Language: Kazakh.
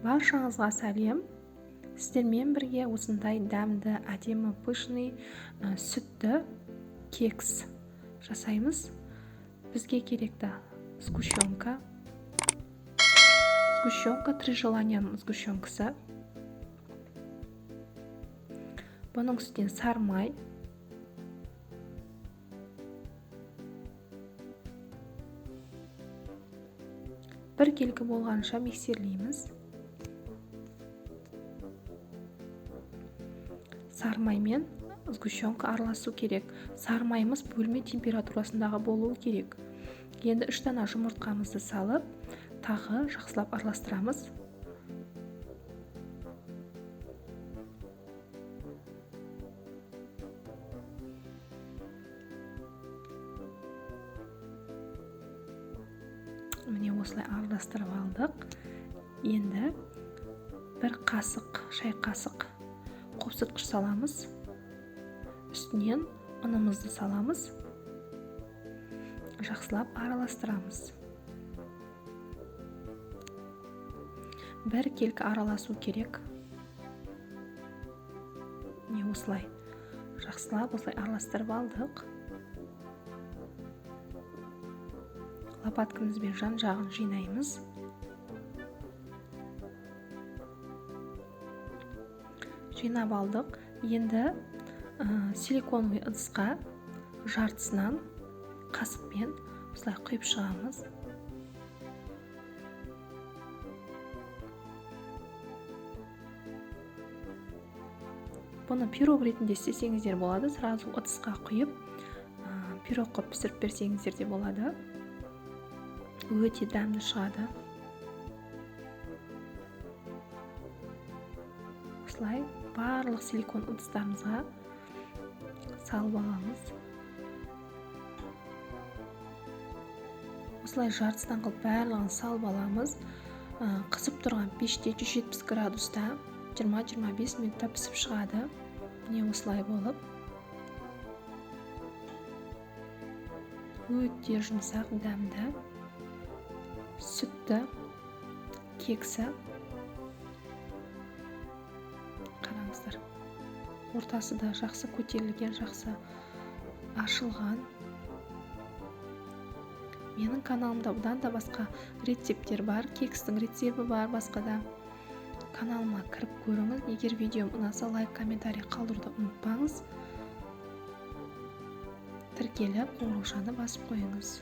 Баршаңызға сәлем. Сіздермен бірге осындай дәмді, әдемі, пышный сүтті кекс жасаймыз. Бізге керекті сгущенка, 3 желанияның сгущенкасы. Бұның үстінен сары май, бір келкі болғанша миксерлейміз. Сары маймен сгущенка араласу керек. Сары майымыз бөлме температурасындағы болуы керек. Енді 3 дана жұмыртқамызды салып, тағы жақсылап араластырамыз. Міне осылай араластырып алдық. Енді 1 шай қасық қопсытқыш саламыз. Үстінен ұнымызды саламыз. Жақсылап араластырамыз. 1 келкі араласу керек. Не осылай. Жақсылап осылай араластырып алдық. Лопаткамызбен жан-жағын жинаймыз. Жинап алдық. Енді силиконовый ыдысқа жартысынан қасықпен осылай құйып шығамыз. Бұны пирог ретінде істесеңіздер болады. Сразу ыдысқа құйып, пирог қып пісіріп берсеңіздер де болады. Өте дәмді шығады. Осылай барлық силикон ыдыстарымызға салып аламыз. Осылай жартысынан қылып барлығын салып аламыз. Қызып тұрған пеште 170 градуста 20-25 минутта пісіп шығады. Міне осылай болып. Өте жұмсақ, дәмді сүтті кексі. Қараңыздар. Ортасы да жақсы көтерілген, жақсы ашылған. Менің каналымда бұдан да басқа рецептер бар. Кекстің рецебі бар, басқа да. Каналыма кіріп көріңіз. Егер видеом ұнаса, лайк, комментарий қалдыруды ұмытпаңыз. Тіркеліп, қоңыраушаны басып қойыңыз.